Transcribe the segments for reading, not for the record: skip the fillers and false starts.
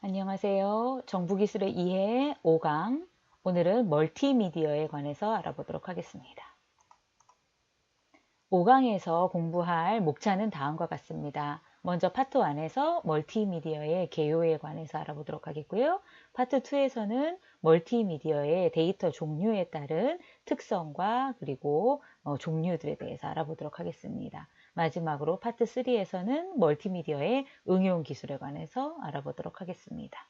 안녕하세요. 정보기술의 이해 5강. 오늘은 멀티미디어에 관해서 알아보도록 하겠습니다. 5강에서 공부할 목차는 다음과 같습니다. 먼저 파트 1에서 멀티미디어의 개요에 관해서 알아보도록 하겠고요. 파트 2에서는 멀티미디어의 데이터 종류에 따른 특성과 그리고 종류들에 대해서 알아보도록 하겠습니다. 마지막으로 파트 3에서는 멀티미디어의 응용 기술에 관해서 알아보도록 하겠습니다.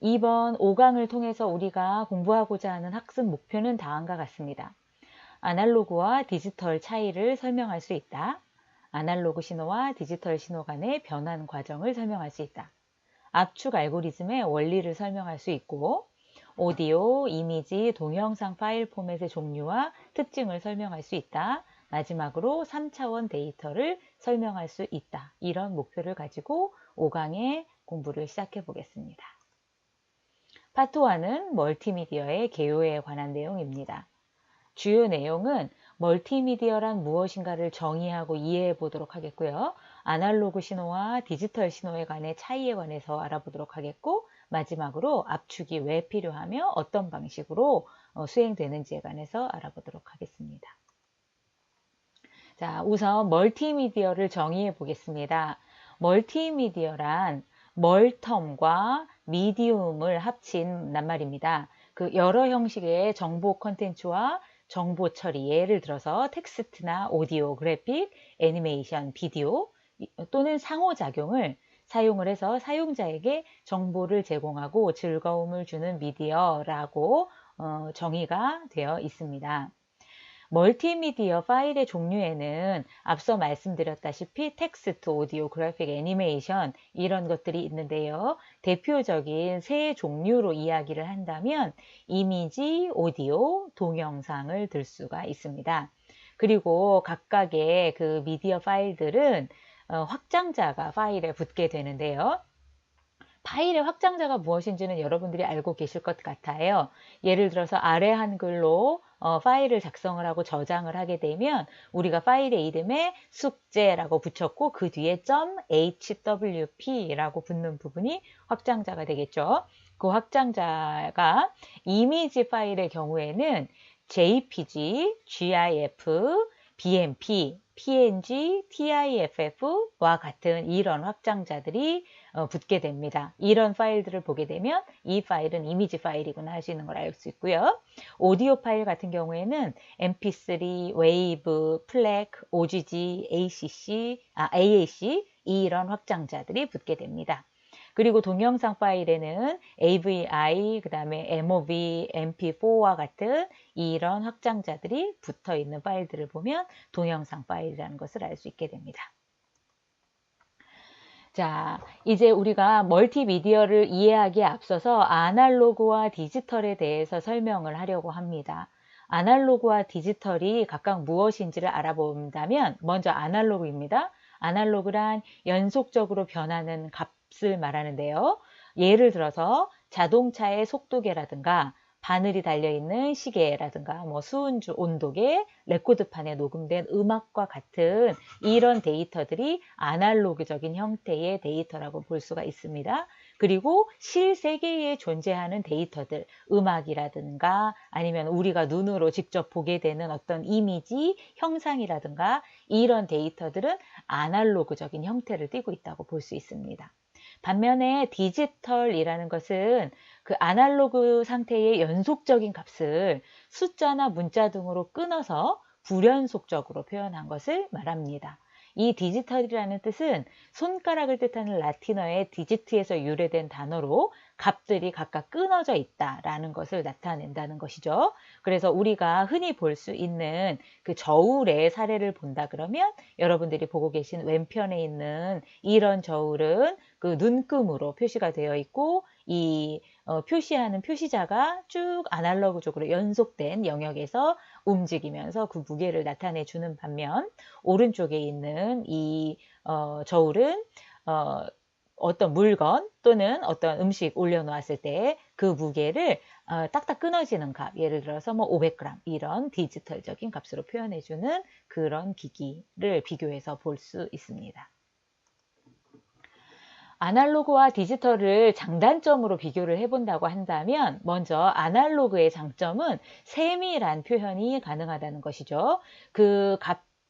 이번 5강을 통해서 우리가 공부하고자 하는 학습 목표는 다음과 같습니다. 아날로그와 디지털 차이를 설명할 수 있다. 아날로그 신호와 디지털 신호 간의 변환 과정을 설명할 수 있다. 압축 알고리즘의 원리를 설명할 수 있고, 오디오, 이미지, 동영상 파일 포맷의 종류와 특징을 설명할 수 있다. 마지막으로 3차원 데이터를 설명할 수 있다. 이런 목표를 가지고 5강의 공부를 시작해 보겠습니다. 파트 1은 멀티미디어의 개요에 관한 내용입니다. 주요 내용은 멀티미디어란 무엇인가를 정의하고 이해해 보도록 하겠고요. 아날로그 신호와 디지털 신호에 관해 차이에 관해서 알아보도록 하겠고, 마지막으로 압축이 왜 필요하며 어떤 방식으로 수행되는지에 관해서 알아보도록 하겠습니다. 자, 우선 멀티미디어를 정의해 보겠습니다. 멀티미디어란 멀텀과 미디움을 합친 낱말입니다. 그 여러 형식의 정보 컨텐츠와 정보 처리, 예를 들어서 텍스트나 오디오, 그래픽, 애니메이션, 비디오 또는 상호작용을 사용을 해서 사용자에게 정보를 제공하고 즐거움을 주는 미디어라고 정의가 되어 있습니다. 멀티미디어 파일의 종류에는 앞서 말씀드렸다시피 텍스트, 오디오, 그래픽, 애니메이션 이런 것들이 있는데요. 대표적인 세 종류로 이야기를 한다면 이미지, 오디오, 동영상을 들 수가 있습니다. 그리고 각각의 그 미디어 파일들은 확장자가 파일에 붙게 되는데요. 파일의 확장자가 무엇인지는 여러분들이 알고 계실 것 같아요. 예를 들어서 아래 한글로 파일을 작성을 하고 저장을 하게 되면 우리가 파일의 이름에 숙제라고 붙였고 그 뒤에 .hwp라고 붙는 부분이 확장자가 되겠죠. 그 확장자가 이미지 파일의 경우에는 JPG, GIF, BMP, PNG, TIFF와 같은 이런 확장자들이 붙게 됩니다. 이런 파일들을 보게 되면 이 파일은 이미지 파일이구나 하시는 걸 알 수 있고요. 오디오 파일 같은 경우에는 MP3, 웨이브, 플렉, OGG, AAC 이런 확장자들이 붙게 됩니다. 그리고 동영상 파일에는 AVI, 그 다음에 MOV, MP4와 같은 이런 확장자들이 붙어 있는 파일들을 보면 동영상 파일이라는 것을 알 수 있게 됩니다. 자, 이제 우리가 멀티미디어를 이해하기에 앞서서 아날로그와 디지털에 대해서 설명을 하려고 합니다. 아날로그와 디지털이 각각 무엇인지를 알아본다면 먼저 아날로그입니다. 아날로그란 연속적으로 변하는 값을 말하는데요. 예를 들어서 자동차의 속도계라든가 바늘이 달려있는 시계라든가 수은주 온도계, 레코드판에 녹음된 음악과 같은 이런 데이터들이 아날로그적인 형태의 데이터라고 볼 수가 있습니다. 그리고 실세계에 존재하는 데이터들, 음악이라든가 아니면 우리가 눈으로 직접 보게 되는 어떤 이미지, 형상이라든가 이런 데이터들은 아날로그적인 형태를 띠고 있다고 볼 수 있습니다. 반면에 디지털이라는 것은 그 아날로그 상태의 연속적인 값을 숫자나 문자 등으로 끊어서 불연속적으로 표현한 것을 말합니다. 이 디지털이라는 뜻은 손가락을 뜻하는 라틴어의 디지트에서 유래된 단어로 값들이 각각 끊어져 있다라는 것을 나타낸다는 것이죠. 그래서 우리가 흔히 볼 수 있는 그 저울의 사례를 본다 그러면 여러분들이 보고 계신 왼편에 있는 이런 저울은 그 눈금으로 표시가 되어 있고 이 표시하는 표시자가 쭉 아날로그적으로 연속된 영역에서 움직이면서 그 무게를 나타내 주는 반면 오른쪽에 있는 이 저울은 어떤 물건 또는 어떤 음식 올려놓았을 때 그 무게를 딱딱 끊어지는 값, 예를 들어서 500g 이런 디지털적인 값으로 표현해주는 그런 기기를 비교해서 볼 수 있습니다. 아날로그와 디지털을 장단점으로 비교를 해본다고 한다면 먼저 아날로그의 장점은 세밀한 표현이 가능하다는 것이죠.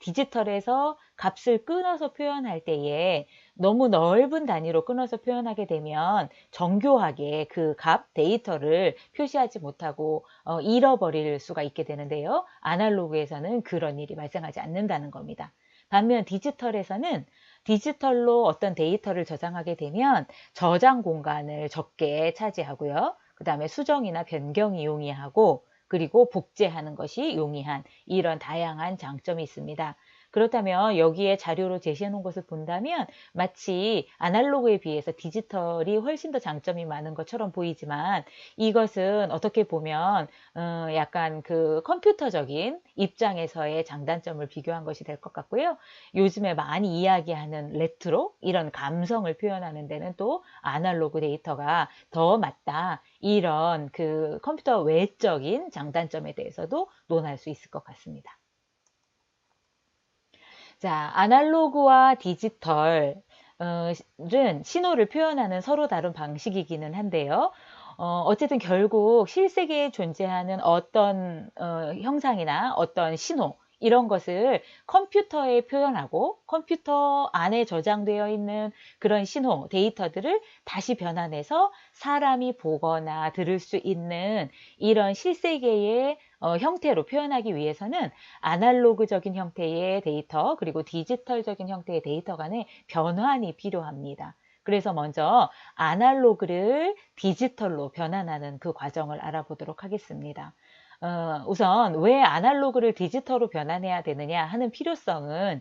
디지털에서 값을 끊어서 표현할 때에 너무 넓은 단위로 끊어서 표현하게 되면 정교하게 그 데이터를 표시하지 못하고 잃어버릴 수가 있게 되는데요. 아날로그에서는 그런 일이 발생하지 않는다는 겁니다. 반면 디지털로 어떤 데이터를 저장하게 되면 저장 공간을 적게 차지하고요. 그 다음에 수정이나 변경이 용이하고 그리고 복제하는 것이 용이한 이런 다양한 장점이 있습니다. 그렇다면 여기에 자료로 제시해 놓은 것을 본다면 마치 아날로그에 비해서 디지털이 훨씬 더 장점이 많은 것처럼 보이지만 이것은 어떻게 보면 약간 그 컴퓨터적인 입장에서의 장단점을 비교한 것이 될 것 같고요. 요즘에 많이 이야기하는 레트로 이런 감성을 표현하는 데는 또 아날로그 데이터가 더 맞다. 이런 그 컴퓨터 외적인 장단점에 대해서도 논할 수 있을 것 같습니다. 자, 아날로그와 디지털은 신호를 표현하는 서로 다른 방식이기는 한데요. 어쨌든 결국 실세계에 존재하는 어떤 형상이나 어떤 신호 이런 것을 컴퓨터에 표현하고 컴퓨터 안에 저장되어 있는 그런 신호, 데이터들을 다시 변환해서 사람이 보거나 들을 수 있는 이런 실세계의 형태로 표현하기 위해서는 아날로그적인 형태의 데이터 그리고 디지털적인 형태의 데이터 간의 변환이 필요합니다. 그래서 먼저 아날로그를 디지털로 변환하는 그 과정을 알아보도록 하겠습니다. 우선 왜 아날로그를 디지털로 변환해야 되느냐 하는 필요성은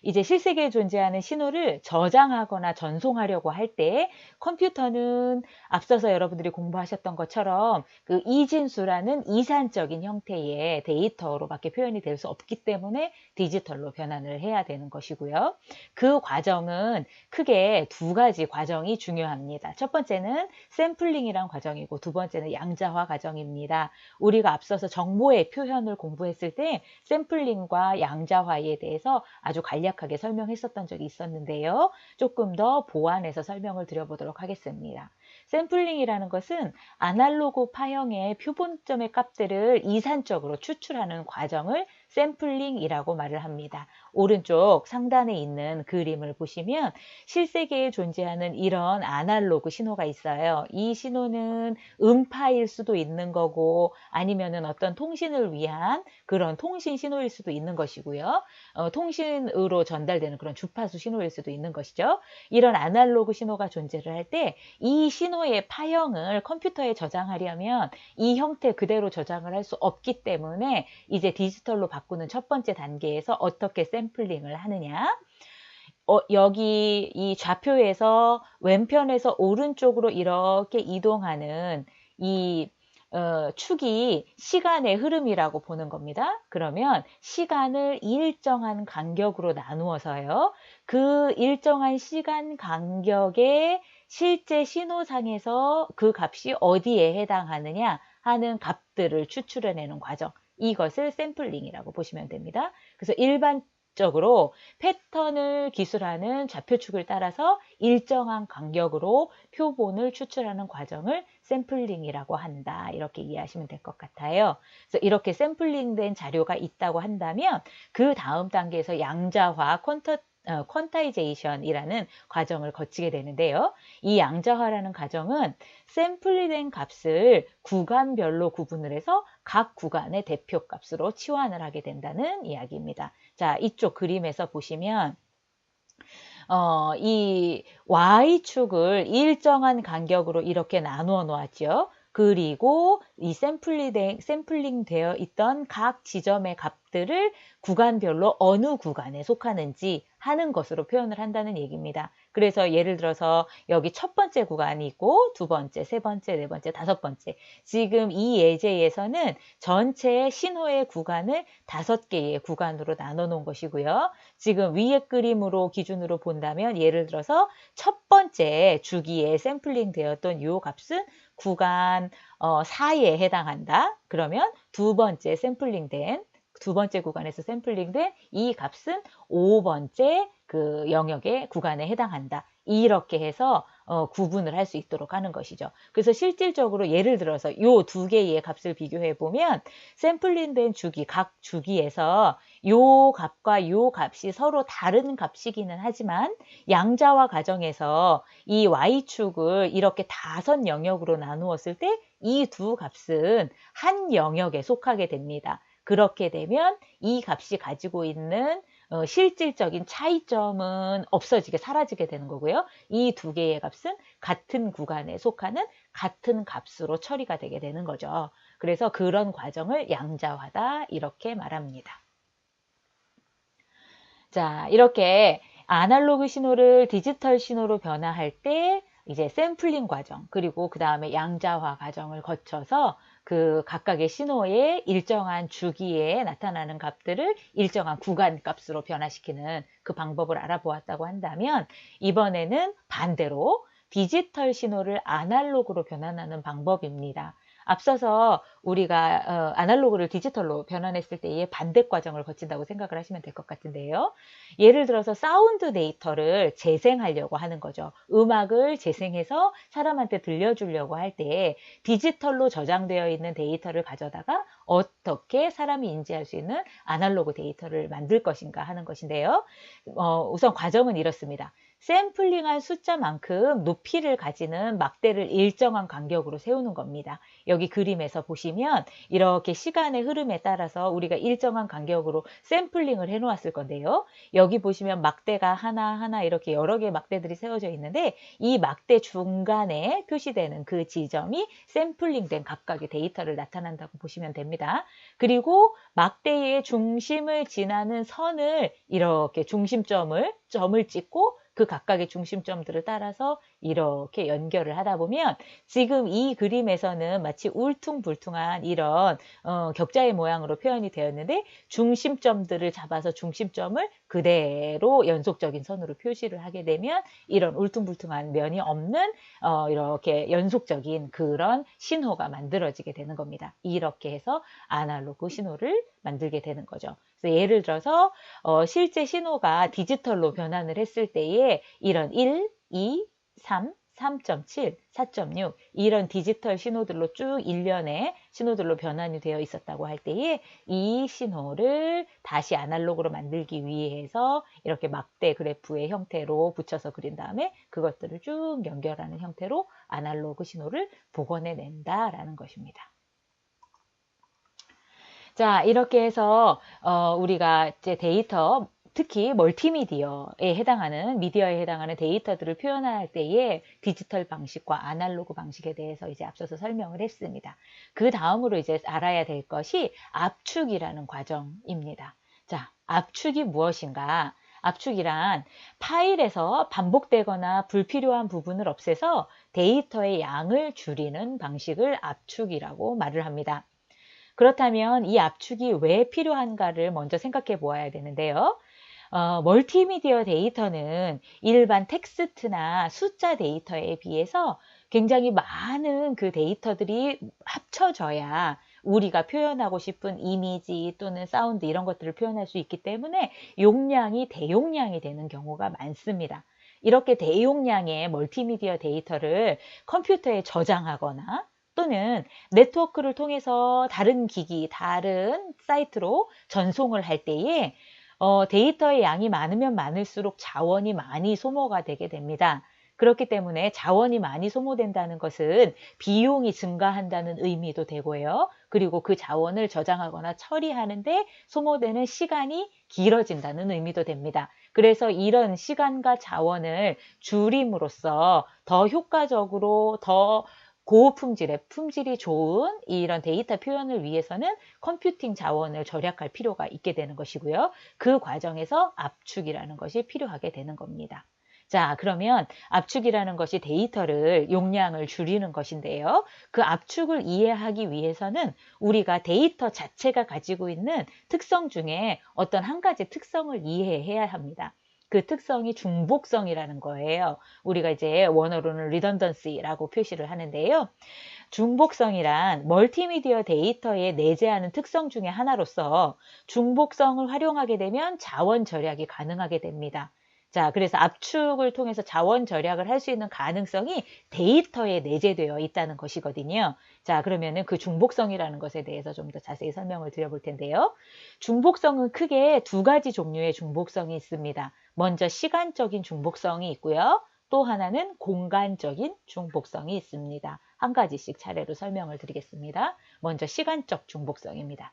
이제 실세계에 존재하는 신호를 저장하거나 전송하려고 할 때 컴퓨터는 앞서서 여러분들이 공부하셨던 것처럼 그 이진수라는 이산적인 형태의 데이터로밖에 표현이 될 수 없기 때문에 디지털로 변환을 해야 되는 것이고요. 그 과정은 크게 두 가지 과정이 중요합니다. 첫 번째는 샘플링이란 과정이고 두 번째는 양자화 과정입니다. 우리가 앞서서 정보의 표현을 공부했을 때 샘플링과 양자화에 대해서 아주 간략하게 설명했었던 적이 있었는데요. 조금 더 보완해서 설명을 드려보도록 하겠습니다. 샘플링이라는 것은 아날로그 파형의 표본점의 값들을 이산적으로 추출하는 과정을 샘플링이라고 말을 합니다. 오른쪽 상단에 있는 그림을 보시면 실세계에 존재하는 이런 아날로그 신호가 있어요. 이 신호는 음파일 수도 있는 거고 아니면은 어떤 통신을 위한 그런 통신 신호일 수도 있는 것이고요. 통신으로 전달되는 그런 주파수 신호일 수도 있는 것이죠. 이런 아날로그 신호가 존재를 할 때 이 신호의 파형을 컴퓨터에 저장하려면 이 형태 그대로 저장을 할 수 없기 때문에 이제 디지털로 바꾸는 첫 번째 단계에서 어떻게 샘플링을 하느냐. 여기 이 좌표에서 왼편에서 오른쪽으로 이렇게 이동하는 이 축이 시간의 흐름이라고 보는 겁니다. 그러면 시간을 일정한 간격으로 나누어서요. 그 일정한 시간 간격의 실제 신호상에서 그 값이 어디에 해당하느냐 하는 값들을 추출해내는 과정. 이것을 샘플링이라고 보시면 됩니다. 그래서 일반적으로 패턴을 기술하는 좌표축을 따라서 일정한 간격으로 표본을 추출하는 과정을 샘플링이라고 한다. 이렇게 이해하시면 될 것 같아요. 그래서 이렇게 샘플링된 자료가 있다고 한다면 그 다음 단계에서 양자화, 퀀타이제이션이라는 과정을 거치게 되는데요. 이 양자화라는 과정은 샘플링된 값을 구간별로 구분을 해서 각 구간의 대표값으로 치환을 하게 된다는 이야기입니다. 자, 이쪽 그림에서 보시면 이 Y축을 일정한 간격으로 이렇게 나누어 놓았죠. 그리고 이 샘플링 되어 있던 각 지점의 값들을 구간별로 어느 구간에 속하는지 하는 것으로 표현을 한다는 얘기입니다. 그래서 예를 들어서 여기 첫 번째 구간이 있고 두 번째, 세 번째, 네 번째, 다섯 번째. 지금 이 예제에서는 전체 신호의 구간을 5개의 구간으로 나눠 놓은 것이고요. 지금 위의 그림으로 기준으로 본다면 예를 들어서 첫 번째 주기에 샘플링 되었던 이 값은 구간 4에 해당한다. 그러면 두 번째 구간에서 샘플링된 이 값은 5번째 그 영역의 구간에 해당한다. 이렇게 해서 구분을 할 수 있도록 하는 것이죠. 그래서 실질적으로 예를 들어서 요 두 개의 값을 비교해 보면 샘플링된 주기, 각 주기에서 요 값과 요 값이 서로 다른 값이기는 하지만 양자화 과정에서 이 y축을 이렇게 5 영역으로 나누었을 때 이 두 값은 한 영역에 속하게 됩니다. 그렇게 되면 이 값이 가지고 있는 실질적인 차이점은 없어지게 사라지게 되는 거고요. 이 두 개의 값은 같은 구간에 속하는 같은 값으로 처리가 되게 되는 거죠. 그래서 그런 과정을 양자화다 이렇게 말합니다. 자, 이렇게 아날로그 신호를 디지털 신호로 변화할 때 이제 샘플링 과정 그리고 그 다음에 양자화 과정을 거쳐서 그 각각의 신호의 일정한 주기에 나타나는 값들을 일정한 구간 값으로 변화시키는 그 방법을 알아보았다고 한다면 이번에는 반대로 디지털 신호를 아날로그로 변환하는 방법입니다. 앞서서 우리가 아날로그를 디지털로 변환했을 때의 반대 과정을 거친다고 생각을 하시면 될 것 같은데요. 예를 들어서 사운드 데이터를 재생하려고 하는 거죠. 음악을 재생해서 사람한테 들려주려고 할 때 디지털로 저장되어 있는 데이터를 가져다가 어떻게 사람이 인지할 수 있는 아날로그 데이터를 만들 것인가 하는 것인데요. 우선 과정은 이렇습니다. 샘플링한 숫자만큼 높이를 가지는 막대를 일정한 간격으로 세우는 겁니다. 여기 그림에서 보시면 이렇게 시간의 흐름에 따라서 우리가 일정한 간격으로 샘플링을 해 놓았을 건데요. 여기 보시면 막대가 하나하나 이렇게 여러 개의 막대들이 세워져 있는데 이 막대 중간에 표시되는 그 지점이 샘플링된 각각의 데이터를 나타난다고 보시면 됩니다. 그리고 막대의 중심을 지나는 선을 이렇게 점을 찍고 그 각각의 중심점들을 따라서 이렇게 연결을 하다 보면 지금 이 그림에서는 마치 울퉁불퉁한 이런 격자의 모양으로 표현이 되었는데 중심점들을 잡아서 중심점을 그대로 연속적인 선으로 표시를 하게 되면 이런 울퉁불퉁한 면이 없는 이렇게 연속적인 그런 신호가 만들어지게 되는 겁니다. 이렇게 해서 아날로그 신호를 만들게 되는 거죠. 그래서 예를 들어서 실제 신호가 디지털로 변환을 했을 때에 이런 1, 2, 3, 3.7, 4.6 이런 디지털 신호들로 쭉 일련의 신호들로 변환이 되어 있었다고 할 때에 이 신호를 다시 아날로그로 만들기 위해서 이렇게 막대 그래프의 형태로 붙여서 그린 다음에 그것들을 쭉 연결하는 형태로 아날로그 신호를 복원해낸다라는 것입니다. 자, 이렇게 해서 우리가 이제 데이터, 특히 멀티미디어에 미디어에 해당하는 데이터들을 표현할 때에 디지털 방식과 아날로그 방식에 대해서 이제 앞서서 설명을 했습니다. 그 다음으로 이제 알아야 될 것이 압축이라는 과정입니다. 자, 압축이 무엇인가? 압축이란 파일에서 반복되거나 불필요한 부분을 없애서 데이터의 양을 줄이는 방식을 압축이라고 말을 합니다. 그렇다면 이 압축이 왜 필요한가를 먼저 생각해 보아야 되는데요. 멀티미디어 데이터는 일반 텍스트나 숫자 데이터에 비해서 굉장히 많은 그 데이터들이 합쳐져야 우리가 표현하고 싶은 이미지 또는 사운드 이런 것들을 표현할 수 있기 때문에 용량이 대용량이 되는 경우가 많습니다. 이렇게 대용량의 멀티미디어 데이터를 컴퓨터에 저장하거나 또는 네트워크를 통해서 다른 기기, 다른 사이트로 전송을 할 때에 데이터의 양이 많으면 많을수록 자원이 많이 소모가 되게 됩니다. 그렇기 때문에 자원이 많이 소모된다는 것은 비용이 증가한다는 의미도 되고요. 그리고 그 자원을 저장하거나 처리하는데 소모되는 시간이 길어진다는 의미도 됩니다. 그래서 이런 시간과 자원을 줄임으로써 더 효과적으로 더 고품질의 품질이 좋은 이런 데이터 표현을 위해서는 컴퓨팅 자원을 절약할 필요가 있게 되는 것이고요. 그 과정에서 압축이라는 것이 필요하게 되는 겁니다. 자, 그러면 압축이라는 것이 데이터를 용량을 줄이는 것인데요. 그 압축을 이해하기 위해서는 우리가 데이터 자체가 가지고 있는 특성 중에 어떤 한 가지 특성을 이해해야 합니다. 그 특성이 중복성이라는 거예요. 우리가 이제 원어로는 redundancy라고 표시를 하는데요. 중복성이란 멀티미디어 데이터에 내재하는 특성 중에 하나로서 중복성을 활용하게 되면 자원 절약이 가능하게 됩니다. 자, 그래서 압축을 통해서 자원 절약을 할 수 있는 가능성이 데이터에 내재되어 있다는 것이거든요. 자, 그러면은 그 중복성이라는 것에 대해서 좀 더 자세히 설명을 드려볼 텐데요. 중복성은 크게 두 가지 종류의 중복성이 있습니다. 먼저 시간적인 중복성이 있고요. 또 하나는 공간적인 중복성이 있습니다. 한 가지씩 차례로 설명을 드리겠습니다. 먼저 시간적 중복성입니다.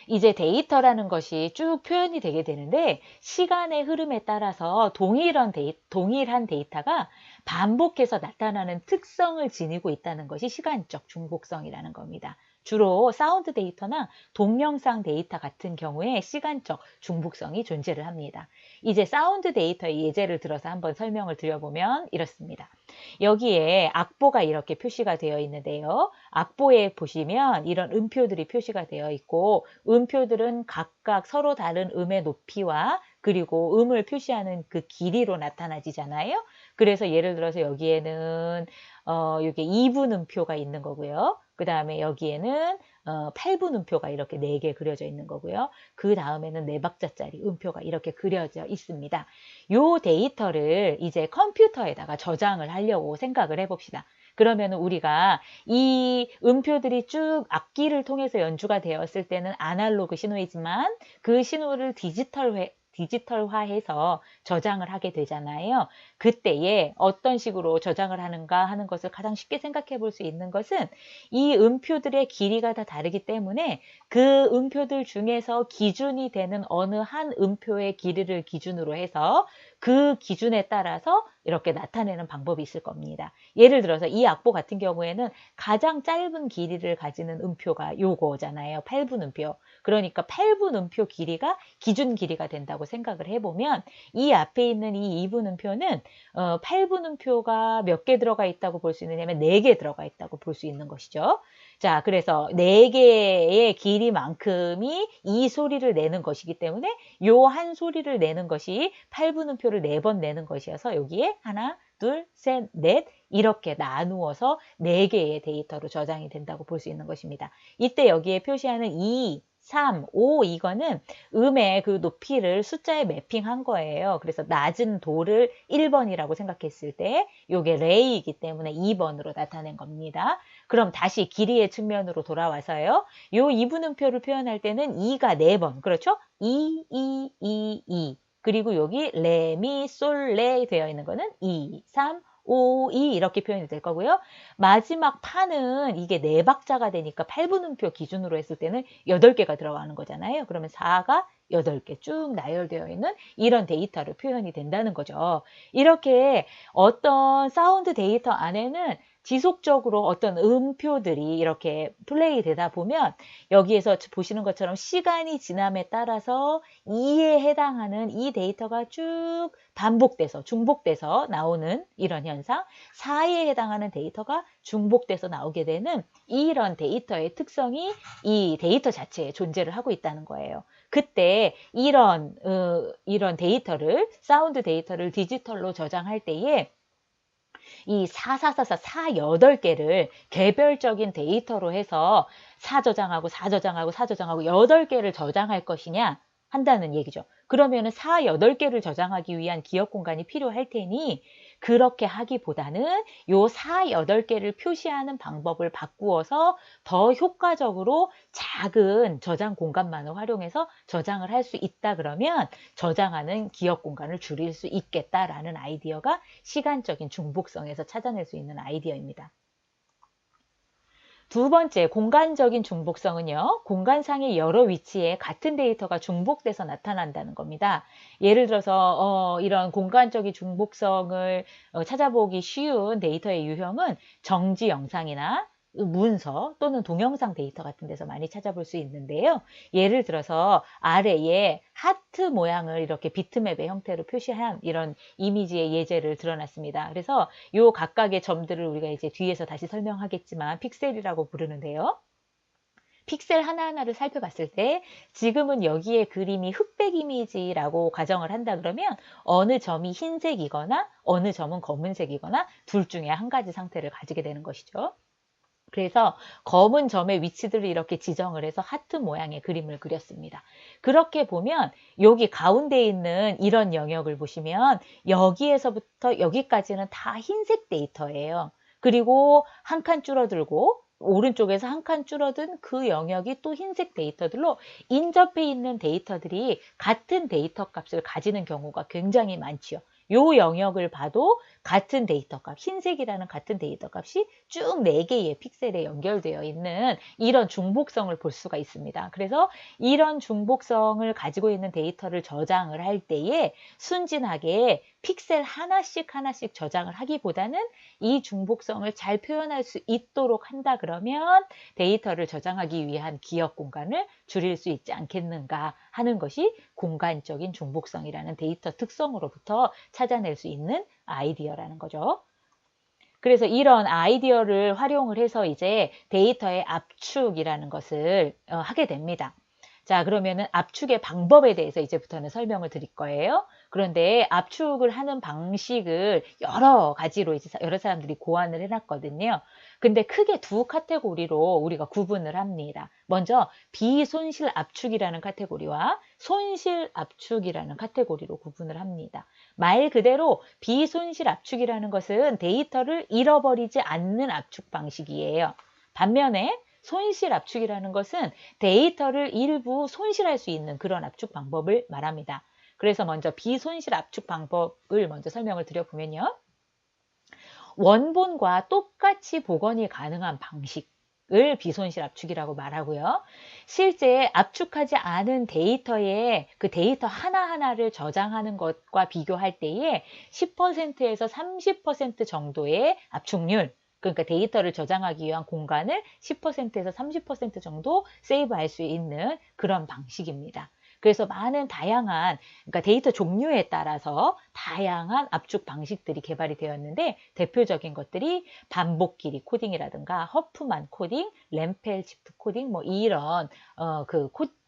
이제 데이터라는 것이 쭉 표현이 되게 되는데 시간의 흐름에 따라서 동일한 데이터가 반복해서 나타나는 특성을 지니고 있다는 것이 시간적 중복성이라는 겁니다. 주로 사운드 데이터나 동영상 데이터 같은 경우에 시간적 중복성이 존재를 합니다. 이제 사운드 데이터의 예제를 들어서 한번 설명을 드려보면 이렇습니다. 여기에 악보가 이렇게 표시가 되어 있는데요. 악보에 보시면 이런 음표들이 표시가 되어 있고 음표들은 각각 서로 다른 음의 높이와 그리고 음을 표시하는 그 길이로 나타나지잖아요. 그래서 예를 들어서 여기에는 이게 2분 음표가 있는 거고요. 그 다음에 여기에는 8분 음표가 이렇게 4개 그려져 있는 거고요. 그 다음에는 4박자짜리 음표가 이렇게 그려져 있습니다. 요 데이터를 이제 컴퓨터에다가 저장을 하려고 생각을 해봅시다. 그러면 우리가 이 음표들이 쭉 악기를 통해서 연주가 되었을 때는 아날로그 신호이지만 그 신호를 디지털화해서 저장을 하게 되잖아요. 그때에 어떤 식으로 저장을 하는가 하는 것을 가장 쉽게 생각해 볼 수 있는 것은 이 음표들의 길이가 다 다르기 때문에 그 음표들 중에서 기준이 되는 어느 한 음표의 길이를 기준으로 해서 그 기준에 따라서 이렇게 나타내는 방법이 있을 겁니다. 예를 들어서 이 악보 같은 경우에는 가장 짧은 길이를 가지는 음표가 요거잖아요. 8분 음표. 그러니까 8분 음표 길이가 기준 길이가 된다고 생각을 해보면 이 앞에 있는 이 2분 음표는 8분 음표가 몇 개 들어가 있다고 볼 수 있느냐면 4개 들어가 있다고 볼 수 있는 것이죠. 자, 그래서 4개의 길이만큼이 이 소리를 내는 것이기 때문에 요 한 소리를 내는 것이 8분음표를 4번 내는 것이어서 여기에 하나, 둘, 셋, 넷 이렇게 나누어서 4개의 데이터로 저장이 된다고 볼 수 있는 것입니다. 이때 여기에 표시하는 2, 3, 5 이거는 음의 그 높이를 숫자에 매핑한 거예요. 그래서 낮은 도를 1번이라고 생각했을 때 이게 레이이기 때문에 2번으로 나타낸 겁니다. 그럼 다시 길이의 측면으로 돌아와서요. 요 이분음표를 표현할 때는 2가 4번. 그렇죠? 2, 2, 2, 2. 그리고 여기 레, 미, 솔, 레 되어 있는 거는 2, 3, 5, 2 이렇게 표현이 될 거고요. 마지막 파는 이게 4박자가 되니까 8분음표 기준으로 했을 때는 8개가 들어가는 거잖아요. 그러면 4가 8개 쭉 나열되어 있는 이런 데이터로 표현이 된다는 거죠. 이렇게 어떤 사운드 데이터 안에는 지속적으로 어떤 음표들이 이렇게 플레이 되다 보면 여기에서 보시는 것처럼 시간이 지남에 따라서 2에 해당하는 이 데이터가 쭉 반복돼서 중복돼서 나오는 이런 현상, 4에 해당하는 데이터가 중복돼서 나오게 되는 이런 데이터의 특성이 이 데이터 자체에 존재를 하고 있다는 거예요. 그때 이런 데이터를 사운드 데이터를 디지털로 저장할 때에 이 8개를 개별적인 데이터로 해서 4저장하고 4저장하고 4저장하고 8개를 저장할 것이냐 한다는 얘기죠. 그러면은 8개를 저장하기 위한 기억 공간이 필요할 테니 그렇게 하기보다는 요 8개를 표시하는 방법을 바꾸어서 더 효과적으로 작은 저장 공간만을 활용해서 저장을 할 수 있다 그러면 저장하는 기억 공간을 줄일 수 있겠다라는 아이디어가 시간적인 중복성에서 찾아낼 수 있는 아이디어입니다. 두 번째, 공간적인 중복성은요. 공간상의 여러 위치에 같은 데이터가 중복돼서 나타난다는 겁니다. 예를 들어서 이런 공간적인 중복성을 찾아보기 쉬운 데이터의 유형은 정지 영상이나 문서 또는 동영상 데이터 같은 데서 많이 찾아볼 수 있는데요. 예를 들어서 아래에 하트 모양을 이렇게 비트맵의 형태로 표시한 이런 이미지의 예제를 드러났습니다. 그래서 요 각각의 점들을 우리가 이제 뒤에서 다시 설명하겠지만 픽셀이라고 부르는데요. 픽셀 하나하나를 살펴봤을 때 지금은 여기에 그림이 흑백 이미지라고 가정을 한다 그러면 어느 점이 흰색이거나 어느 점은 검은색이거나 둘 중에 한 가지 상태를 가지게 되는 것이죠. 그래서 검은 점의 위치들을 이렇게 지정을 해서 하트 모양의 그림을 그렸습니다. 그렇게 보면 여기 가운데 있는 이런 영역을 보시면 여기에서부터 여기까지는 다 흰색 데이터예요. 그리고 한 칸 줄어들고 오른쪽에서 한 칸 줄어든 그 영역이 또 흰색 데이터들로 인접해 있는 데이터들이 같은 데이터 값을 가지는 경우가 굉장히 많지요. 요 영역을 봐도 같은 데이터 값, 흰색이라는 같은 데이터 값이 쭉 4개의 픽셀에 연결되어 있는 이런 중복성을 볼 수가 있습니다. 그래서 이런 중복성을 가지고 있는 데이터를 저장을 할 때에 순진하게 픽셀 하나씩 하나씩 저장을 하기보다는 이 중복성을 잘 표현할 수 있도록 한다 그러면 데이터를 저장하기 위한 기억 공간을 줄일 수 있지 않겠는가 하는 것이 공간적인 중복성이라는 데이터 특성으로부터 찾아낼 수 있는 아이디어라는 거죠. 그래서 이런 아이디어를 활용을 해서 이제 데이터의 압축이라는 것을 하게 됩니다. 자, 그러면은 압축의 방법에 대해서 이제부터는 설명을 드릴 거예요. 그런데 압축을 하는 방식을 여러 가지로 이제 여러 사람들이 고안을 해놨거든요. 근데 크게 두 카테고리로 우리가 구분을 합니다. 먼저 비손실 압축이라는 카테고리와 손실 압축이라는 카테고리로 구분을 합니다. 말 그대로 비손실 압축이라는 것은 데이터를 잃어버리지 않는 압축 방식이에요. 반면에 손실 압축이라는 것은 데이터를 일부 손실할 수 있는 그런 압축 방법을 말합니다. 그래서 먼저 비손실 압축 방법을 먼저 설명을 드려보면요. 원본과 똑같이 복원이 가능한 방식을 비손실 압축이라고 말하고요. 실제 압축하지 않은 데이터에 그 데이터 하나하나를 저장하는 것과 비교할 때에 10%에서 30% 정도의 압축률, 그러니까 데이터를 저장하기 위한 공간을 10%에서 30% 정도 세이브할 수 있는 그런 방식입니다. 그래서 많은 다양한, 그러니까 데이터 종류에 따라서 다양한 압축 방식들이 개발이 되었는데 대표적인 것들이 반복 길이 코딩이라든가 허프만 코딩, 램펠 지프트 코딩 뭐 이런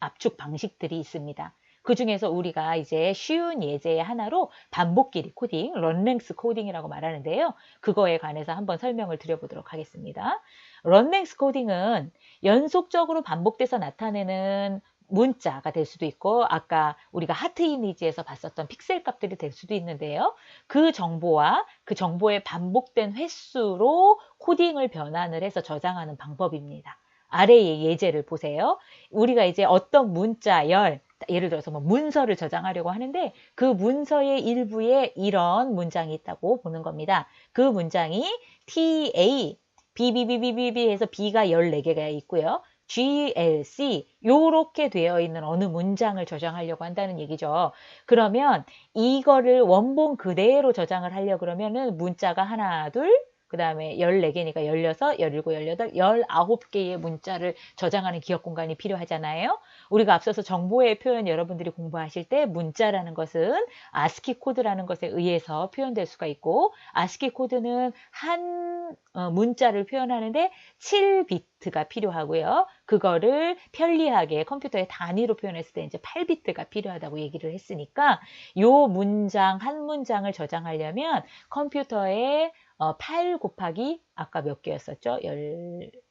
압축 방식들이 있습니다. 그 중에서 우리가 이제 쉬운 예제의 하나로 반복 길이 코딩, 런랭스 코딩이라고 말하는데요. 그거에 관해서 한번 설명을 드려보도록 하겠습니다. 런랭스 코딩은 연속적으로 반복돼서 나타내는 문자가 될 수도 있고 아까 우리가 하트 이미지에서 봤었던 픽셀 값들이 될 수도 있는데요. 그 정보와 그 정보의 반복된 횟수로 코딩을 변환을 해서 저장하는 방법입니다. 아래의 예제를 보세요. 우리가 이제 어떤 문자열, 예를 들어서 뭐 문서를 저장하려고 하는데 그 문서의 일부에 이런 문장이 있다고 보는 겁니다. 그 문장이 TA, BBBBB 해서 B가 14개가 있고요. GLC 요렇게 되어 있는 어느 문장을 저장하려고 한다는 얘기죠. 그러면 이거를 원본 그대로 저장을 하려고 그러면은 문자가 하나, 둘, 그 다음에 14개니까 16, 17, 18, 19개의 문자를 저장하는 기억 공간이 필요하잖아요. 우리가 앞서서 정보의 표현 여러분들이 공부하실 때 문자라는 것은 아스키 코드라는 것에 의해서 표현될 수가 있고 아스키 코드는 한 문자를 표현하는데 7비트가 필요하고요. 그거를 편리하게 컴퓨터의 단위로 표현했을 때 이제 8비트가 필요하다고 얘기를 했으니까 요 문장 한 문장을 저장하려면 컴퓨터에 8 곱하기 아까 몇 개였었죠?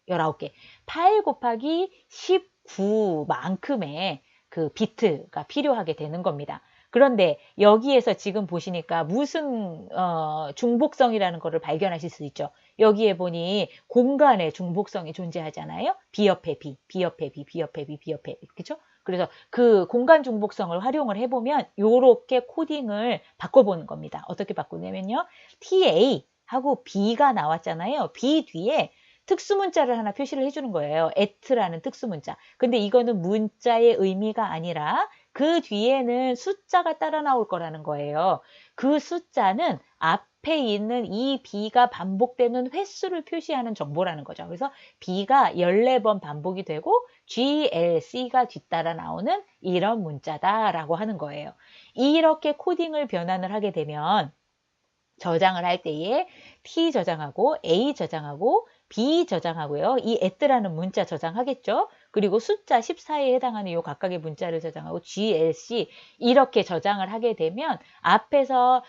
19개. 8 곱하기 19만큼의 그 비트가 필요하게 되는 겁니다. 그런데 여기에서 지금 보시니까 무슨 중복성이라는 것을 발견하실 수 있죠. 여기에 보니 공간의 중복성이 존재하잖아요. B 옆에 B, B 옆에 B, B 옆에 B, B 옆에 B. 그렇죠? 그래서 그 공간 중복성을 활용을 해보면 이렇게 코딩을 바꿔보는 겁니다. 어떻게 바꾸냐면요. TA 하고 B가 나왔잖아요. B 뒤에 특수문자를 하나 표시를 해주는 거예요. at라는 특수문자. 근데 이거는 문자의 의미가 아니라 그 뒤에는 숫자가 따라 나올 거라는 거예요. 그 숫자는 앞에 있는 이 B가 반복되는 횟수를 표시하는 정보라는 거죠. 그래서 B가 14번 반복이 되고 GLC가 뒤따라 나오는 이런 문자다라고 하는 거예요. 이렇게 코딩을 변환을 하게 되면 저장을 할 때에 T 저장하고 A 저장하고 B 저장하고요. 이 at라는 문자 저장하겠죠. 그리고 숫자 14에 해당하는 요 각각의 문자를 저장하고 GLC 이렇게 저장을 하게 되면 앞에서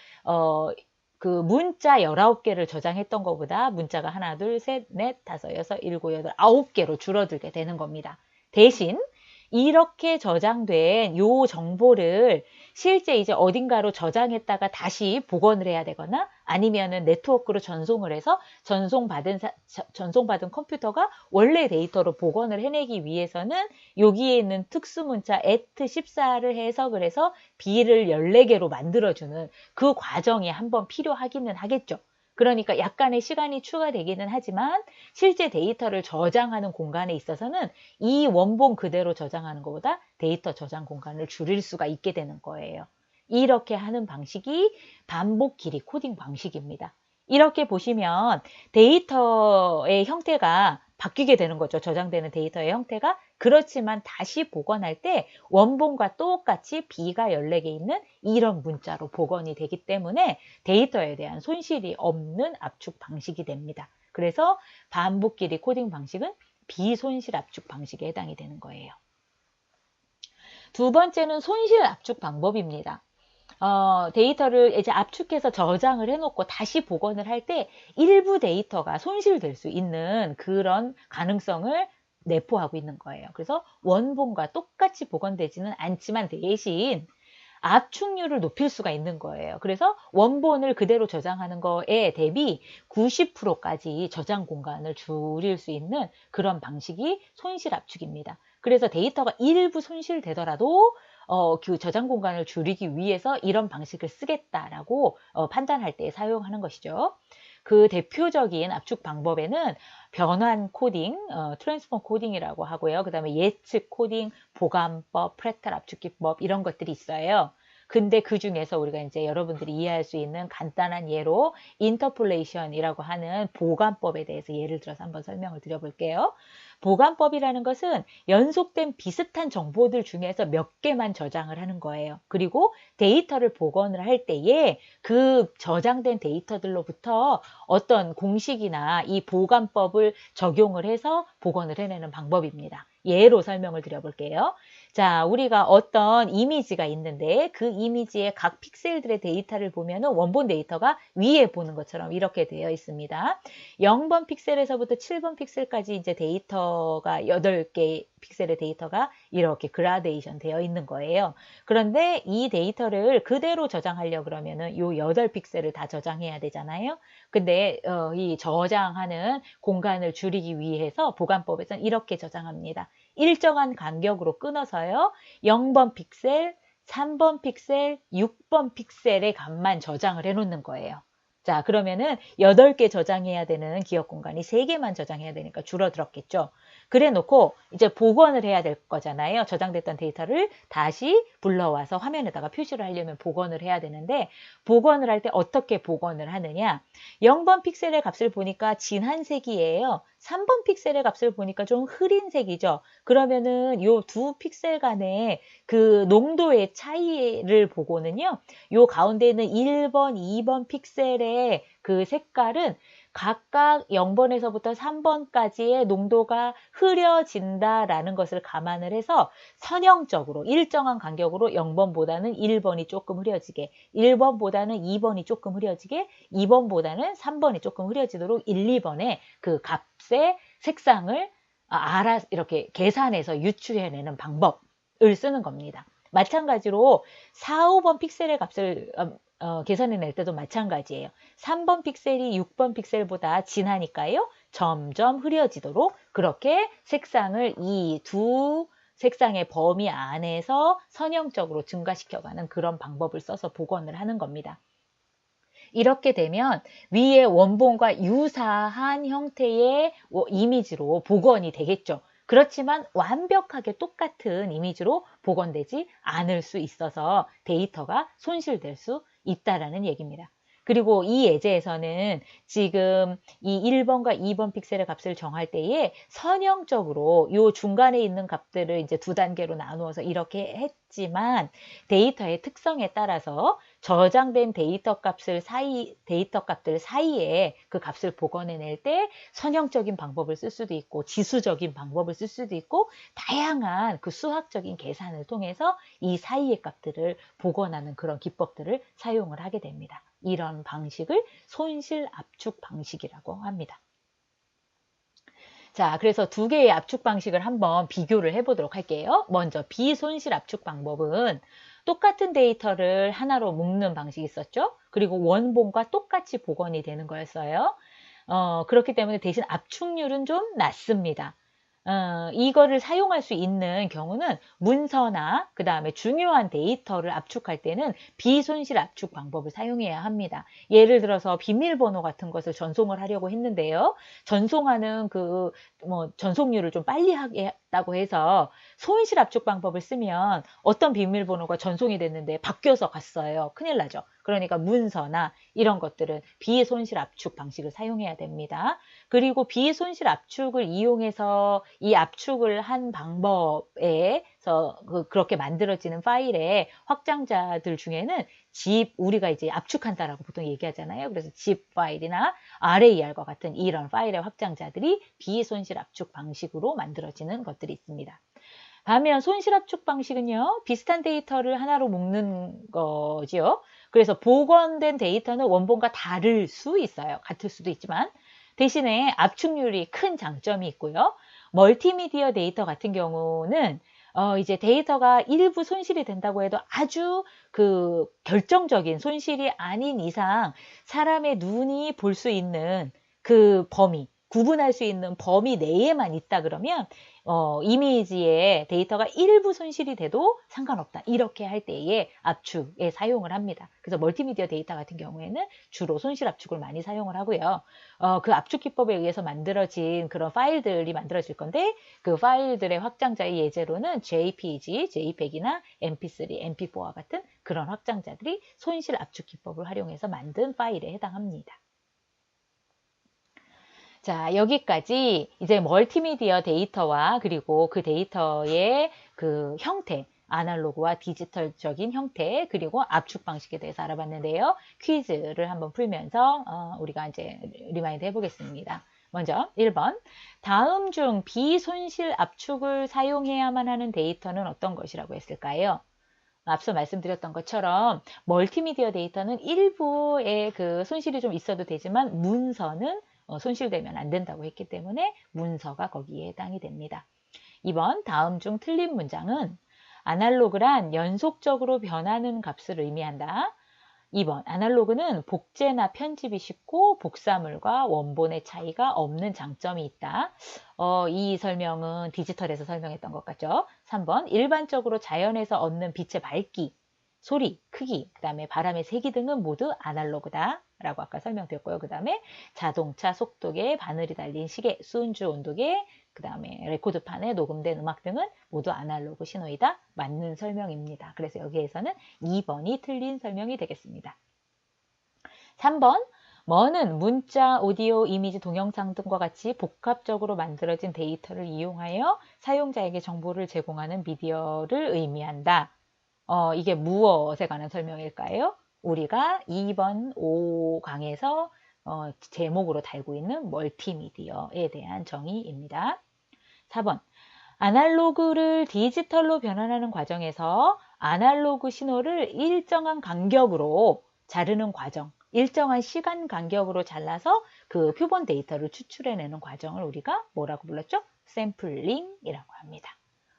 그 문자 19개를 저장했던 것보다 문자가 하나, 둘, 셋, 넷, 다섯, 여섯, 일곱, 여덟, 9개로 줄어들게 되는 겁니다. 대신 이렇게 저장된 요 정보를 실제 이제 어딘가로 저장했다가 다시 복원을 해야 되거나 아니면은 네트워크로 전송을 해서 전송받은 컴퓨터가 원래 데이터로 복원을 해내기 위해서는 여기에 있는 특수문자 at14를 해석을 해서 B를 14개로 만들어주는 그 과정이 한번 필요하기는 하겠죠. 그러니까 약간의 시간이 추가되기는 하지만 실제 데이터를 저장하는 공간에 있어서는 이 원본 그대로 저장하는 것보다 데이터 저장 공간을 줄일 수가 있게 되는 거예요. 이렇게 하는 방식이 반복 길이 코딩 방식입니다. 이렇게 보시면 데이터의 형태가 바뀌게 되는 거죠. 저장되는 데이터의 형태가. 그렇지만 다시 복원할 때 원본과 똑같이 B가 14개 있는 이런 문자로 복원이 되기 때문에 데이터에 대한 손실이 없는 압축 방식이 됩니다. 그래서 반복 길이 코딩 방식은 비손실 압축 방식에 해당이 되는 거예요. 두 번째는 손실 압축 방법입니다. 데이터를 이제 압축해서 저장을 해놓고 다시 복원을 할 때 일부 데이터가 손실될 수 있는 그런 가능성을 내포하고 있는 거예요. 그래서 원본과 똑같이 복원되지는 않지만 대신 압축률을 높일 수가 있는 거예요. 그래서 원본을 그대로 저장하는 거에 대비 90%까지 저장 공간을 줄일 수 있는 그런 방식이 손실 압축입니다. 그래서 데이터가 일부 손실되더라도 그 저장 공간을 줄이기 위해서 이런 방식을 쓰겠다라고 판단할 때 사용하는 것이죠. 그 대표적인 압축 방법에는 변환 코딩, 트랜스폼 코딩이라고 하고요. 그 다음에 예측 코딩, 보관법, 프랙탈 압축 기법 이런 것들이 있어요. 근데 그 중에서 우리가 이제 여러분들이 이해할 수 있는 간단한 예로 인터폴레이션이라고 하는 보관법에 대해서 예를 들어서 한번 설명을 드려볼게요. 보관법이라는 것은 연속된 비슷한 정보들 중에서 몇 개만 저장을 하는 거예요. 그리고 데이터를 복원을 할 때에 그 저장된 데이터들로부터 어떤 공식이나 이 보관법을 적용을 해서 복원을 해내는 방법입니다. 예로 설명을 드려볼게요. 자, 우리가 어떤 이미지가 있는데 그 이미지의 각 픽셀들의 데이터를 보면은 원본 데이터가 위에 보는 것처럼 이렇게 되어 있습니다. 0번 픽셀에서부터 7번 픽셀까지 이제 데이터가 8개 픽셀의 데이터가 이렇게 그라데이션 되어 있는 거예요. 그런데 이 데이터를 그대로 저장하려 그러면은 요 8픽셀을 다 저장해야 되잖아요. 근데 이 저장하는 공간을 줄이기 위해서 보관법에서는 이렇게 저장합니다. 일정한 간격으로 끊어서요. 0번 픽셀, 3번 픽셀, 6번 픽셀의 값만 저장을 해놓는 거예요. 자, 그러면은 8개 저장해야 되는 기억 공간이 3개만 저장해야 되니까 줄어들었겠죠. 그래 놓고 이제 복원을 해야 될 거잖아요. 저장됐던 데이터를 다시 불러와서 화면에다가 표시를 하려면 복원을 해야 되는데 복원을 할 때 어떻게 복원을 하느냐. 0번 픽셀의 값을 보니까 진한 색이에요. 3번 픽셀의 값을 보니까 좀 흐린 색이죠. 그러면은 요 두 픽셀 간의 그 농도의 차이를 보고는요. 요 가운데 있는 1번, 2번 픽셀의 그 색깔은 각각 0번에서부터 3번까지의 농도가 흐려진다라는 것을 감안을 해서 선형적으로 일정한 간격으로 0번보다는 1번이 조금 흐려지게, 1번보다는 2번이 조금 흐려지게, 2번보다는 3번이 조금 흐려지도록 1, 2번의 그 값의 색상을 이렇게 계산해서 유추해내는 방법을 쓰는 겁니다. 마찬가지로 4, 5번 픽셀의 값을 계산해낼 때도 마찬가지예요. 3번 픽셀이 6번 픽셀보다 진하니까요. 점점 흐려지도록 그렇게 색상을 이 두 색상의 범위 안에서 선형적으로 증가시켜가는 그런 방법을 써서 복원을 하는 겁니다. 이렇게 되면 위에 원본과 유사한 형태의 이미지로 복원이 되겠죠. 그렇지만 완벽하게 똑같은 이미지로 복원되지 않을 수 있어서 데이터가 손실될 수 있다라는 얘기입니다. 그리고 이 예제에서는 지금 이 1번과 2번 픽셀의 값을 정할 때에 선형적으로 요 중간에 있는 값들을 이제 두 단계로 나누어서 이렇게 했지만 데이터의 특성에 따라서 저장된 데이터 값들 사이에 그 값을 복원해낼 때 선형적인 방법을 쓸 수도 있고 지수적인 방법을 쓸 수도 있고 다양한 그 수학적인 계산을 통해서 이 사이의 값들을 복원하는 그런 기법들을 사용을 하게 됩니다. 이런 방식을 손실 압축 방식이라고 합니다. 자, 그래서 두 개의 압축 방식을 한번 비교를 해보도록 할게요. 먼저 비손실 압축 방법은 똑같은 데이터를 하나로 묶는 방식이 있었죠. 그리고 원본과 똑같이 복원이 되는 거였어요. 그렇기 때문에 대신 압축률은 좀 낮습니다. 이거를 사용할 수 있는 경우는 문서나 그 다음에 중요한 데이터를 압축할 때는 비손실 압축 방법을 사용해야 합니다. 예를 들어서 비밀번호 같은 것을 전송을 하려고 했는데요. 전송하는 전송률을 좀 빨리 하겠다고 해서 손실 압축 방법을 쓰면 어떤 비밀번호가 전송이 됐는데 바뀌어서 갔어요. 큰일 나죠. 그러니까 문서나 이런 것들은 비손실 압축 방식을 사용해야 됩니다. 그리고 비손실 압축을 이용해서 이 압축을 한 방법에서 그렇게 만들어지는 파일의 확장자들 중에는 우리가 이제 압축한다라고 보통 얘기하잖아요. 그래서 zip 파일이나 RAR과 같은 이런 파일의 확장자들이 비손실 압축 방식으로 만들어지는 것들이 있습니다. 반면 손실 압축 방식은요, 비슷한 데이터를 하나로 묶는 거지요. 그래서 복원된 데이터는 원본과 다를 수 있어요. 같을 수도 있지만 대신에 압축률이 큰 장점이 있고요. 멀티미디어 데이터 같은 경우는 이제 데이터가 일부 손실이 된다고 해도 아주 결정적인 손실이 아닌 이상 사람의 눈이 볼 수 있는 그 범위, 구분할 수 있는 범위 내에만 있다 그러면 이미지의 데이터가 일부 손실이 돼도 상관없다. 이렇게 할 때에 압축에 사용을 합니다. 그래서 멀티미디어 데이터 같은 경우에는 주로 손실 압축을 많이 사용을 하고요. 그 압축 기법에 의해서 만들어진 그런 파일들이 만들어질 건데 그 파일들의 확장자의 예제로는 JPG, JPEG이나 MP3, MP4와 같은 그런 확장자들이 손실 압축 기법을 활용해서 만든 파일에 해당합니다. 자, 여기까지 이제 멀티미디어 데이터와 그리고 그 데이터의 그 형태, 아날로그와 디지털적인 형태, 그리고 압축 방식에 대해서 알아봤는데요. 퀴즈를 한번 풀면서 우리가 이제 리마인드 해보겠습니다. 먼저 1번, 다음 중 비손실 압축을 사용해야만 하는 데이터는 어떤 것이라고 했을까요? 앞서 말씀드렸던 것처럼 멀티미디어 데이터는 일부의 그 손실이 좀 있어도 되지만 문서는 손실되면 안 된다고 했기 때문에 문서가 거기에 해당이 됩니다. 2번, 다음 중 틀린 문장은 아날로그란 연속적으로 변하는 값을 의미한다. 2번, 아날로그는 복제나 편집이 쉽고 복사물과 원본의 차이가 없는 장점이 있다. 이 설명은 디지털에서 설명했던 것 같죠? 3번, 일반적으로 자연에서 얻는 빛의 밝기, 소리, 크기, 그 다음에 바람의 세기 등은 모두 아날로그다. 라고 아까 설명드렸고요. 그 다음에 자동차 속도계, 바늘이 달린 시계, 순주 온도계, 그 다음에 레코드판에 녹음된 음악 등은 모두 아날로그 신호이다. 맞는 설명입니다. 그래서 여기에서는 2번이 틀린 설명이 되겠습니다. 3번, 뭐는 문자, 오디오, 이미지, 동영상 등과 같이 복합적으로 만들어진 데이터를 이용하여 사용자에게 정보를 제공하는 미디어를 의미한다. 이게 무엇에 관한 설명일까요? 우리가 2번 5강에서 제목으로 달고 있는 멀티미디어에 대한 정의입니다. 4번, 아날로그를 디지털로 변환하는 과정에서 아날로그 신호를 일정한 간격으로 자르는 과정, 일정한 시간 간격으로 잘라서 그 표본 데이터를 추출해내는 과정을 우리가 뭐라고 불렀죠? 샘플링이라고 합니다.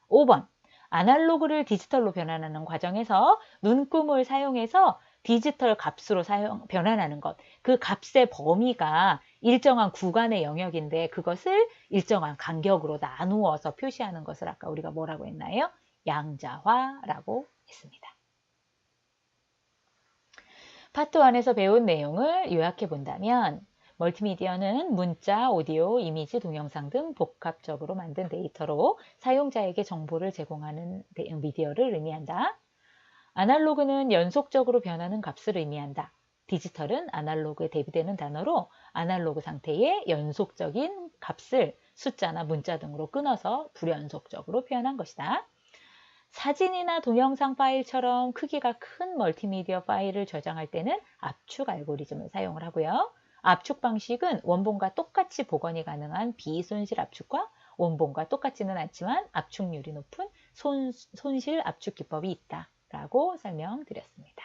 5번, 아날로그를 디지털로 변환하는 과정에서 눈금을 사용해서 디지털 값으로 변환하는 것. 그 값의 범위가 일정한 구간의 영역인데 그것을 일정한 간격으로 나누어서 표시하는 것을 아까 우리가 뭐라고 했나요? 양자화라고 했습니다. 파트 1에서 배운 내용을 요약해 본다면 멀티미디어는 문자, 오디오, 이미지, 동영상 등 복합적으로 만든 데이터로 사용자에게 정보를 제공하는 미디어를 의미한다. 아날로그는 연속적으로 변하는 값을 의미한다. 디지털은 아날로그에 대비되는 단어로 아날로그 상태의 연속적인 값을 숫자나 문자 등으로 끊어서 불연속적으로 표현한 것이다. 사진이나 동영상 파일처럼 크기가 큰 멀티미디어 파일을 저장할 때는 압축 알고리즘을 사용을 하고요. 압축 방식은 원본과 똑같이 복원이 가능한 비손실 압축과 원본과 똑같지는 않지만 압축률이 높은 손실 압축 기법이 있다라고 설명드렸습니다.